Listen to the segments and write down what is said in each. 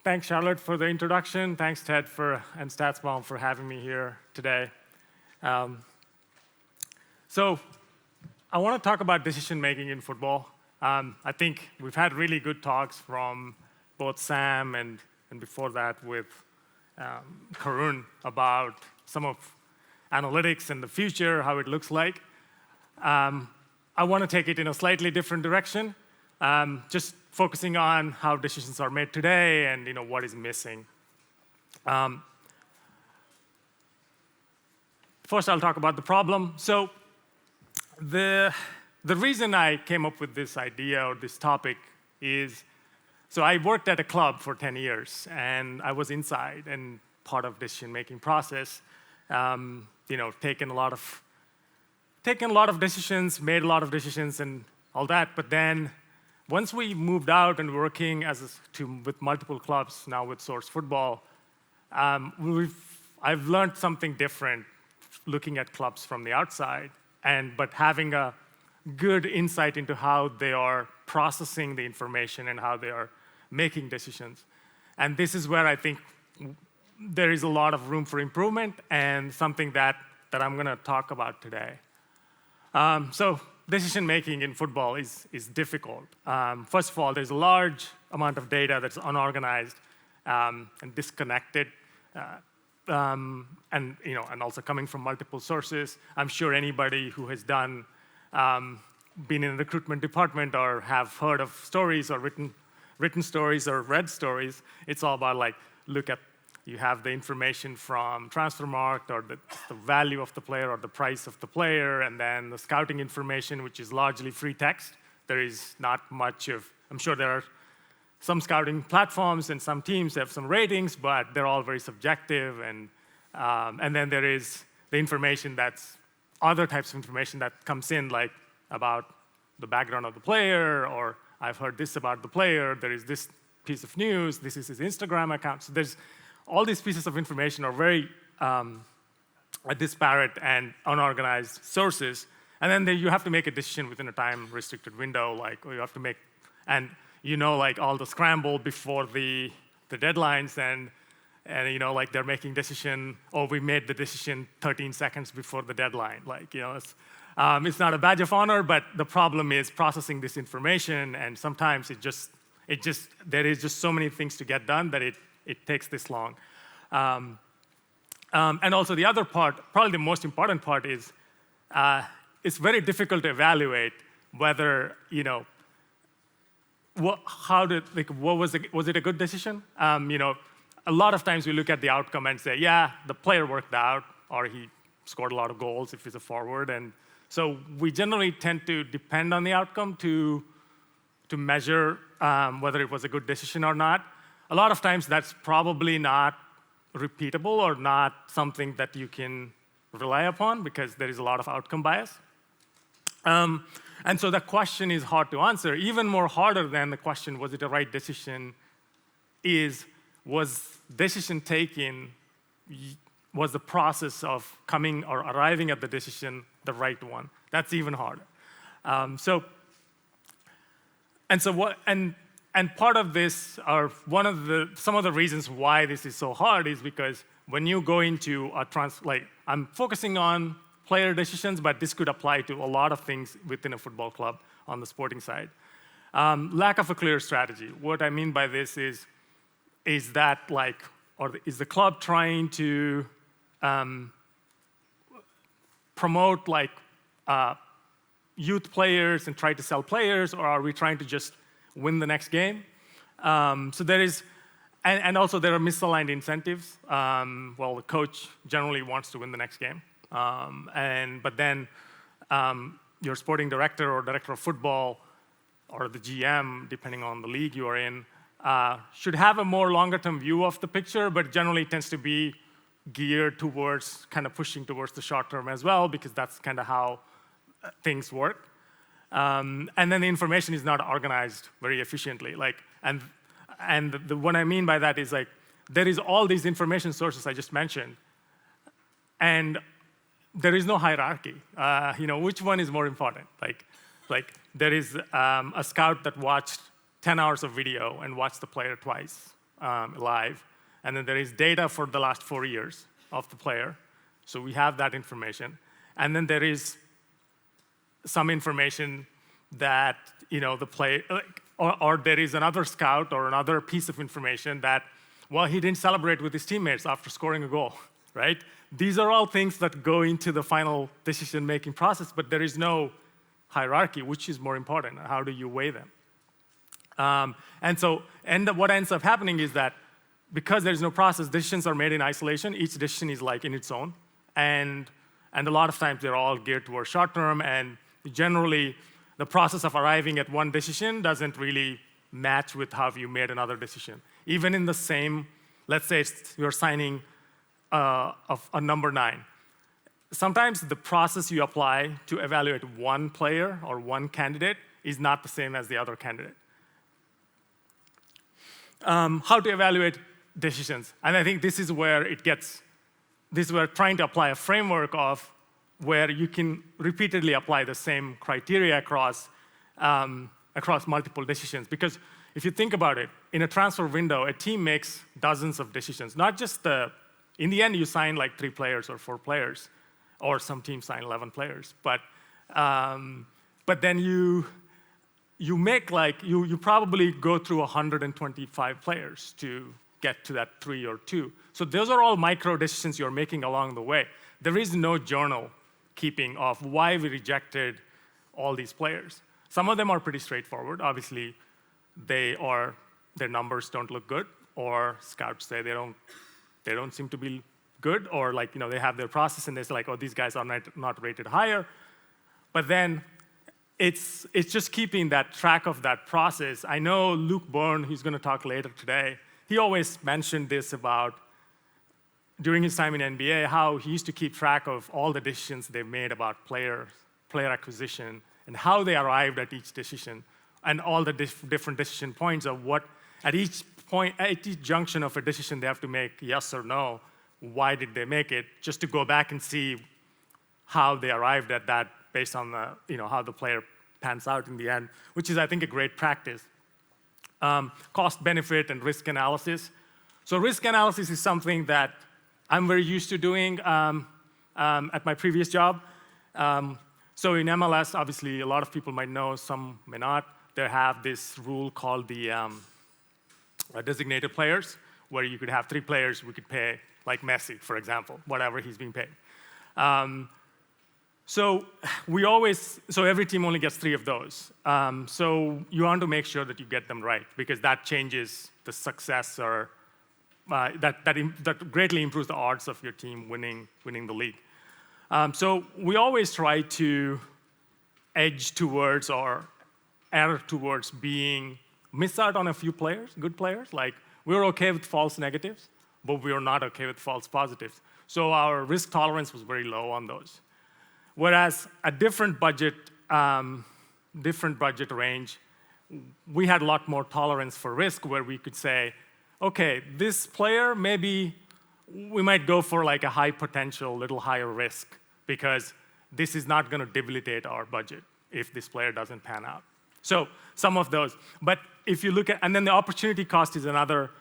Thanks, Charlotte, for the introduction. Thanks, Ted, and StatsBomb for having me here today. So I want to talk about decision-making in football. I think we've had really good talks from both Sam and before that with Karun about some of analytics and the future, how it looks like. I want to take it in a slightly different direction, just focusing on how decisions are made today and what is missing. First, I'll talk about the problem. So the reason I came up with this idea or this topic is, so I worked at a club for 10 years, and I was inside and part of decision-making process. Taken a lot of decisions, made a lot of decisions, and all that. But then, once we moved out and working with multiple clubs now with Source Football, I've learned something different looking at clubs from the outside, but having a good insight into how they are processing the information and how they are making decisions. And this is where I think there is a lot of room for improvement and something that I'm going to talk about today. So decision-making in football is difficult. First of all, there's a large amount of data that's unorganized and disconnected, and also coming from multiple sources. I'm sure anybody who has been in a recruitment department or have heard of stories or written stories or read stories, it's all about you have the information from Transfermarkt or the value of the player or the price of the player, and then the scouting information, which is largely free text. There is not much of, I'm sure there are some scouting platforms and some teams have some ratings, but they're all very subjective. And then there is the information that's other types of information that comes in, like about the background of the player, or I've heard this about the player, there is this piece of news, this is his Instagram account. So there's all these pieces of information are very disparate and unorganized sources. And then you have to make a decision within a time-restricted window, or you have to make, and all the scramble before the deadlines, and they're making decision, we made the decision 13 seconds before the deadline. It's not a badge of honor, but the problem is processing this information, and sometimes there is just so many things to get done that it takes this long. And also the other part, probably the most important part is, it's very difficult to evaluate whether, was it a good decision? A lot of times we look at the outcome and say, yeah, the player worked out, or he scored a lot of goals if he's a forward. And so we generally tend to depend on the outcome to measure whether it was a good decision or not. A lot of times that's probably not repeatable or not something that you can rely upon because there is a lot of outcome bias. And so the question is hard to answer. Even more harder than the question, was it a right decision, was decision taken, was the process of coming or arriving at the decision the right one? That's even harder. And part of this, or some of the reasons why this is so hard is because when you go into I'm focusing on player decisions, but this could apply to a lot of things within a football club on the sporting side. Lack of a clear strategy. What I mean by this is that is the club trying to promote youth players and try to sell players, or are we trying to just win the next game? So there is, and also there are misaligned incentives. The coach generally wants to win the next game, but then your sporting director or director of football or the GM, depending on the league you are in, should have a more longer-term view of the picture, but generally tends to be geared towards kind of pushing towards the short term as well, because that's kind of how things work. And then the information is not organized very efficiently. What I mean by that is there is all these information sources I just mentioned, and there is no hierarchy. Which one is more important? There is a scout that watched 10 hours of video and watched the player twice. live. And then there is data for the last 4 years of the player. So we have that information. And then there is some information that, the play, or there is another scout or another piece of information that, well, he didn't celebrate with his teammates after scoring a goal, right? These are all things that go into the final decision-making process, but there is no hierarchy, which is more important. How do you weigh them? And what ends up happening is that because there's no process, decisions are made in isolation. Each decision is like in its own. And a lot of times they're all geared towards short term, and generally the process of arriving at one decision doesn't really match with how you made another decision. Even in the same, let's say you're signing of a number 9. Sometimes the process you apply to evaluate one player or one candidate is not the same as the other candidate. How to evaluate decisions. And I think this is where trying to apply a framework of where you can repeatedly apply the same criteria across multiple decisions. Because if you think about it, in a transfer window, a team makes dozens of decisions. Not just in the end, you sign like 3 players or 4 players, or some teams sign 11 players. But then you probably go through 125 players to get to that 3 or 2. So those are all micro decisions you're making along the way. There is no journal keeping of why we rejected all these players. Some of them are pretty straightforward. Obviously, their numbers don't look good, or scouts say they don't seem to be good, or they have their process and they say like, oh, these guys are not rated higher. But then it's just keeping that track of that process. I know Luke Byrne, who's going to talk later today, he always mentioned this about, during his time in NBA, how he used to keep track of all the decisions they made about player acquisition and how they arrived at each decision, and all the different decision points of what, at each junction of a decision they have to make yes or no, why did they make it, just to go back and see how they arrived at that based on how the player pans out in the end, which is, I think, a great practice. Cost, benefit, and risk analysis. So risk analysis is something that I'm very used to doing at my previous job. So in MLS, obviously, a lot of people might know, some may not. They have this rule called the designated players, where you could have 3 players we could pay, like Messi, for example, whatever he's being paid. So every team only gets 3 of those. So you want to make sure that you get them right, because that changes the success, or that greatly improves the odds of your team winning the league. So we always try to edge towards or err towards miss out on a few players, good players. Like, we're okay with false negatives, but we're not okay with false positives. So our risk tolerance was very low on those. Whereas a different budget range, we had a lot more tolerance for risk, where we could say, okay, this player, maybe we might go for like a high potential, little higher risk, because this is not going to debilitate our budget if this player doesn't pan out. So some of those. But if you look at, and then the opportunity cost is another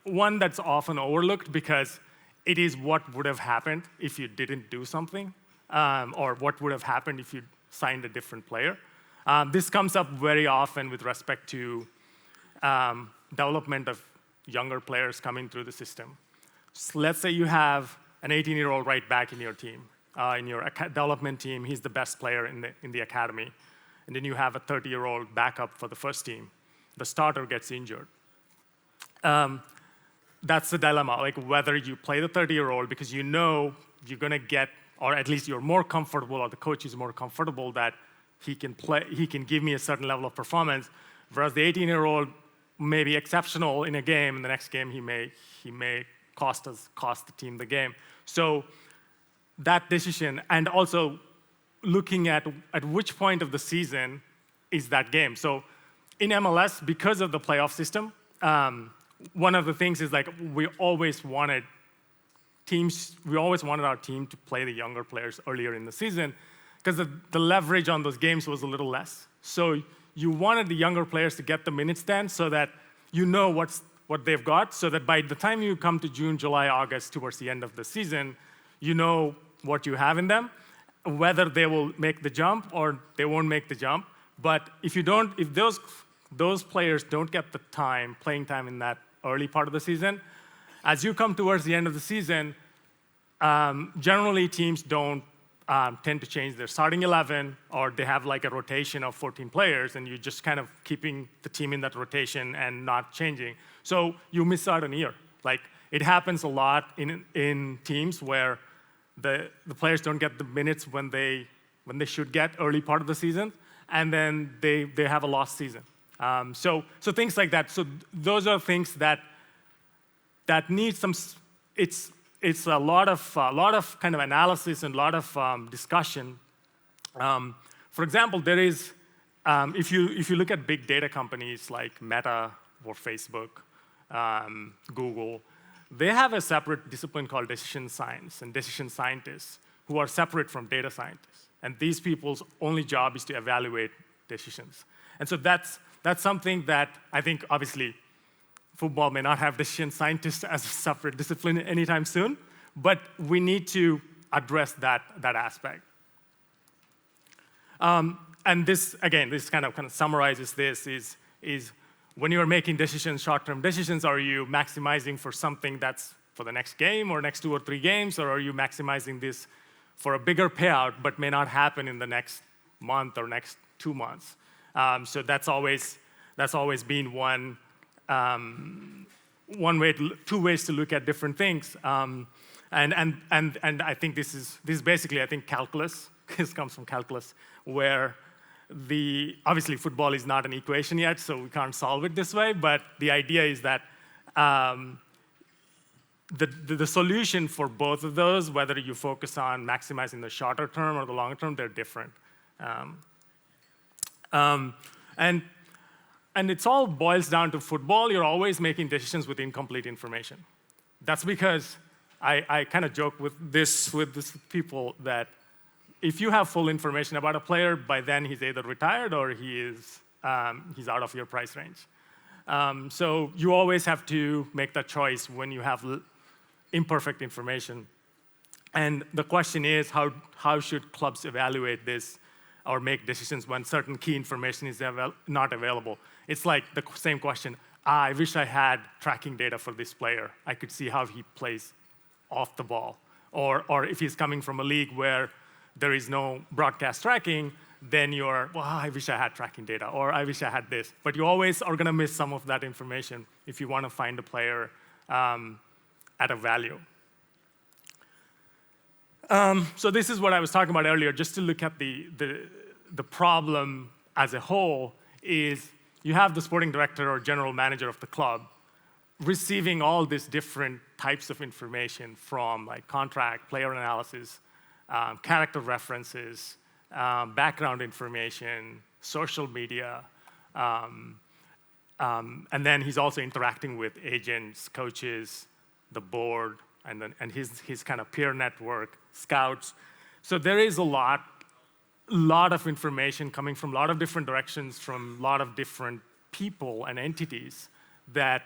one that's often overlooked, because it is what would have happened if you didn't do something, or what would have happened if you signed a different player. This comes up very often with respect to development of younger players coming through the system. So let's say you have an 18-year-old right back in your team, in your development team. He's the best player in the academy. And then you have a 30-year-old backup for the first team. The starter gets injured. That's the dilemma, like whether you play the 30-year-old because you know you're going to get, or at least you're more comfortable, or the coach is more comfortable that he can give me a certain level of performance, whereas the 18-year-old may be exceptional in a game, and the next game he may cost the team the game. So that decision, and also looking at which point of the season is that game. So in MLS, because of the playoff system, one of the things is like we always wanted our team to play the younger players earlier in the season, because the leverage on those games was a little less. So you wanted the younger players to get the minutes then, so that you know what they've got, so that by the time you come to June, July, August, towards the end of the season, you know what you have in them, whether they will make the jump or they won't make the jump. But if those players don't get the playing time in that early part of the season, as you come towards the end of the season, generally teams don't tend to change their starting 11, or they have like a rotation of 14 players, and you're just kind of keeping the team in that rotation and not changing. So you miss out on a year. Like, it happens a lot in teams where the players don't get the minutes when they should get early part of the season, and then they have a lost season. So things like that. So those are things that need some. It's a lot of kind of analysis and a lot of discussion. For example, there is if you look at big data companies like Meta or Facebook, Google, they have a separate discipline called decision science and decision scientists who are separate from data scientists. And these people's only job is to evaluate decisions. And so that's something that I think, obviously, football may not have decision scientists as a separate discipline anytime soon, but we need to address that aspect. And this, again, this kind of summarizes this, is when you're making decisions, short-term decisions, are you maximizing for something that's for the next game or next 2 or 3 games, or are you maximizing this for a bigger payout but may not happen in the next month or next 2 months? So that's always been two ways to look at different things. And I think this is basically, I think, calculus. This comes from calculus, where obviously football is not an equation yet, so we can't solve it this way, but the idea is that the solution for both of those, whether you focus on maximizing the shorter term or the longer term, they're different. And it's all boils down to football. You're always making decisions with incomplete information. That's because I kind of joke with this people that if you have full information about a player, by then he's either retired or he's out of your price range. So you always have to make that choice when you have imperfect information. And the question is, how should clubs evaluate this or make decisions when certain key information is not available? It's like the same question. I wish I had tracking data for this player. I could see how he plays off the ball. Or if he's coming from a league where there is no broadcast tracking, then you're, well, I wish I had tracking data, or I wish I had this. But you always are going to miss some of that information if you want to find a player at a value. So this is what I was talking about earlier. Just to look at the problem as a whole, is you have the sporting director or general manager of the club receiving all these different types of information from like contract, player analysis, character references, background information, social media, and then he's also interacting with agents, coaches, the board, and his kind of peer network, scouts. So there is a lot of information coming from a lot of different directions, from a lot of different people and entities that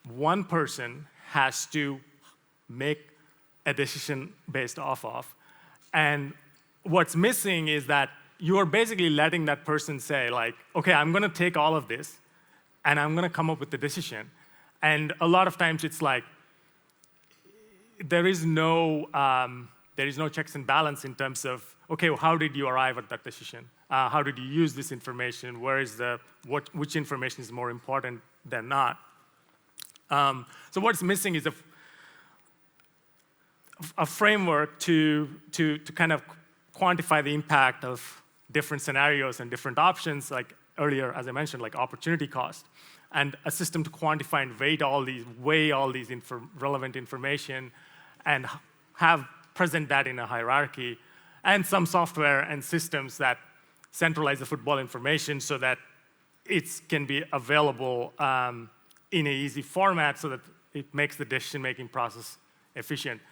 one person has to make a decision based off of. And what's missing is that you are basically letting that person say, like, okay, I'm going to take all of this, and I'm going to come up with the decision. And a lot of times it's like, there is no checks and balance in terms of, okay, well, how did you arrive at that decision? How did you use this information? Which information is more important than not? So what's missing is a framework to kind of quantify the impact of different scenarios and different options, like earlier, as I mentioned, like opportunity cost, and a system to quantify and weigh all these relevant information, and present that in a hierarchy, and some software and systems that centralize the football information so that it can be available in an easy format, so that it makes the decision-making process efficient.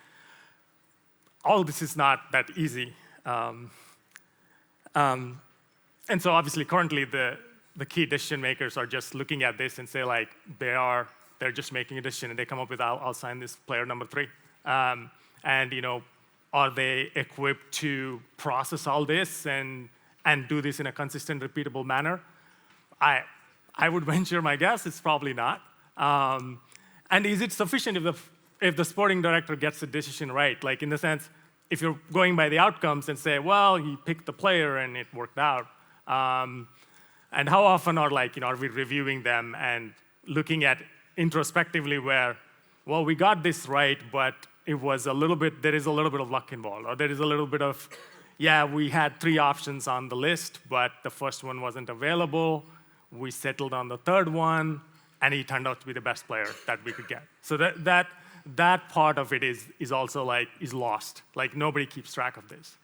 All this is not that easy. And so obviously currently the key decision makers are just looking at this and say, like, they are they're just making a decision, and they come up with, I'll sign this player number 3. And are they equipped to process all this and do this in a consistent, repeatable manner? I would venture my guess it's probably not. And is it sufficient if the sporting director gets the decision right? Like, in the sense, if you're going by the outcomes and say, well, he picked the player and it worked out. And how often are we reviewing them and looking at introspectively where, well, we got this right, but there is a little bit of luck involved, or there is a little bit of, yeah, we had 3 options on the list, but the first one wasn't available. We settled on the third one, and he turned out to be the best player that we could get. So that part of it is also is lost. Like, nobody keeps track of this.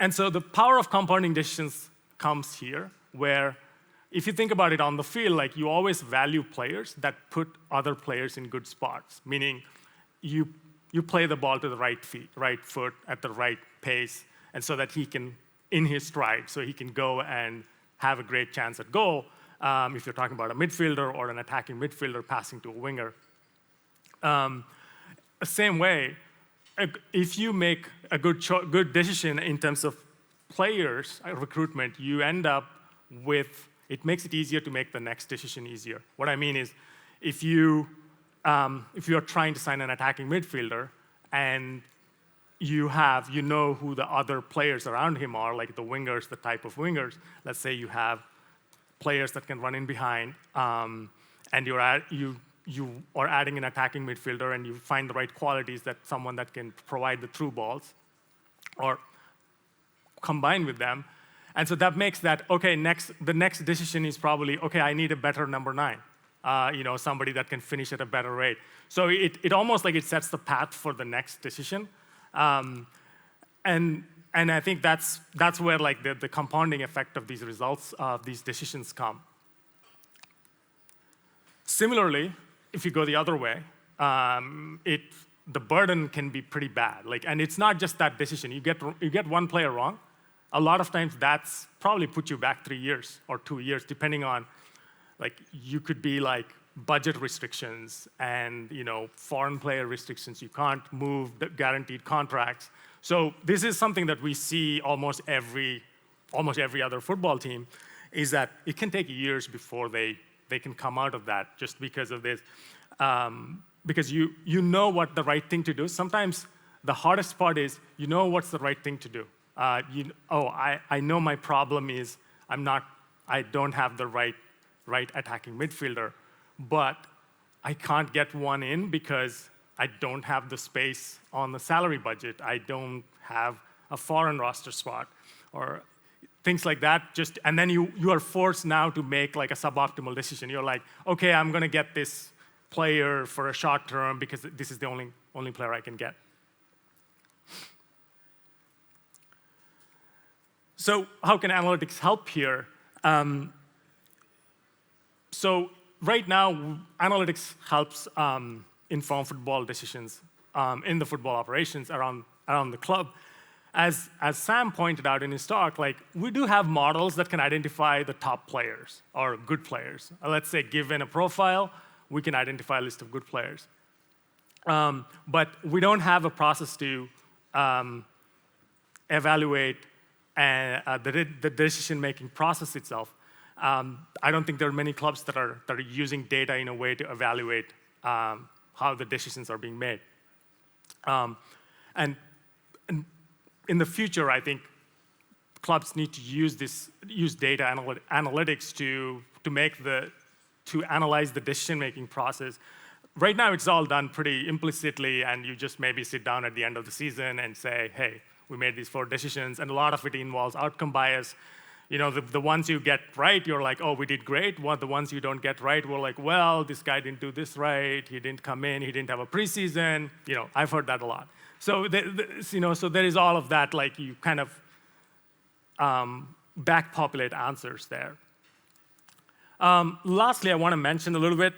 And so the power of compounding decisions comes here, where if you think about it on the field, you always value players that put other players in good spots, meaning you play the ball to the right foot at the right pace, and so that he can, in his stride, so he can go and have a great chance at goal, if you're talking about a midfielder or an attacking midfielder passing to a winger. Same way, if you make a good decision in terms of players recruitment, you end up with, it makes it easier to make the next decision easier. What I mean is, if you're trying to sign an attacking midfielder and you know who the other players around him are, like the wingers, the type of wingers. Let's say you have players that can run in behind, and you are adding an attacking midfielder, and you find the right qualities, that someone that can provide the through balls, or combine with them. And so that makes that, okay, the next decision is probably, okay, I need a better number 9. Somebody that can finish at a better rate. So it almost it sets the path for the next decision. And I think that's where the compounding effect of these results, these decisions come. Similarly, if you go the other way, the burden can be pretty bad. And it's not just that decision. You get one player wrong. A lot of times that's probably put you back 3 years or 2 years, depending on, you could be budget restrictions and foreign player restrictions. You can't move the guaranteed contracts. So this is something that we see almost every other football team, is that it can take years before they can come out of that, just because of this. Because you know what the right thing to do. Sometimes the hardest part is you know what's the right thing to do. I know my problem is I don't have the right attacking midfielder, but I can't get one in because I don't have the space on the salary budget. I don't have a foreign roster spot, or things like that. And then you are forced now to make a suboptimal decision. You're like, okay, I'm going to get this player for a short term because this is the only player I can get. So how can analytics help here? So right now, analytics helps inform football decisions in the football operations around the club. As Sam pointed out in his talk, we do have models that can identify the top players or good players. Let's say, given a profile, we can identify a list of good players. But we don't have a process to evaluate the decision-making process itself. I don't think there are many clubs that are using data in a way to evaluate how the decisions are being made. And in the future, I think clubs need to use data analytics to analyze the decision-making process. Right now, it's all done pretty implicitly, and you just maybe sit down at the end of the season and say, hey, we made these 4 decisions, and a lot of it involves outcome bias. The ones you get right, you're like, oh, we did great. The ones you don't get right, we're like, well, this guy didn't do this right. He didn't come in. He didn't have a preseason. I've heard that a lot. So, so there is all of that. You kind of back-populate answers there. Lastly, I want to mention a little bit.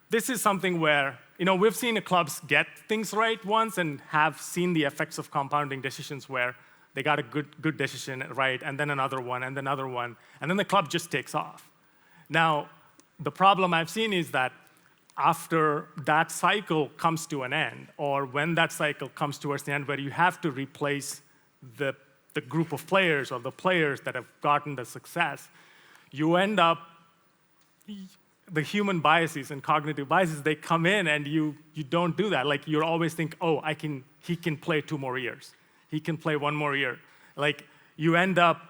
This is something where we've seen clubs get things right once and have seen the effects of compounding decisions where they got a good decision right, and then another one, and then another one, and then the club just takes off. Now, the problem I've seen is that after that cycle comes to an end, or when that cycle comes towards the end where you have to replace the group of players or the players that have gotten the success, you end up, the human biases and cognitive biases, they come in and you don't do that. Like you always think, oh, he can play 2 more years. He can play 1 more year. Like you end up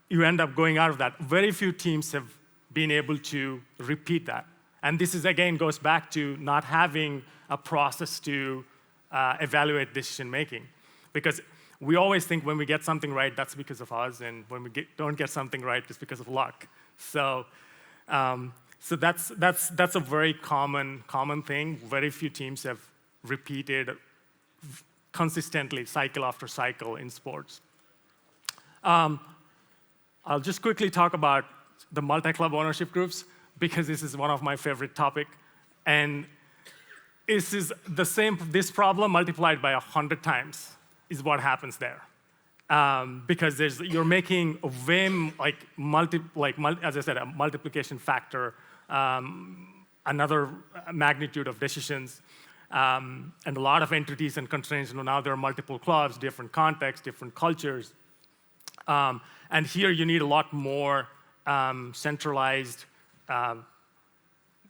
going out of that. Very few teams have been able to repeat that. And this is, again, goes back to not having a process to evaluate decision making. Because we always think when we get something right, that's because of us, and when we don't get something right, it's because of luck. So that's a very common thing. Very few teams have repeated consistently, cycle after cycle in sports. I'll just quickly talk about the multi-club ownership groups, because this is one of my favorite topics. And this is this problem multiplied by 100 times is what happens there. Because you're making a way, as I said, a multiplication factor, another magnitude of decisions, and a lot of entities and constraints. Now there are multiple clubs, different contexts, different cultures. And here you need a lot more centralized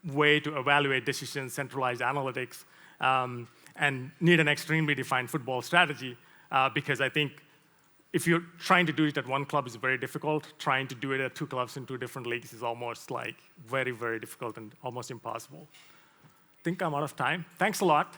way to evaluate decisions, centralized analytics, and need an extremely defined football strategy, because I think if you're trying to do it at one club is very difficult. Trying to do it at 2 clubs in 2 different leagues is almost like very, very difficult and almost impossible. I think I'm out of time. Thanks a lot.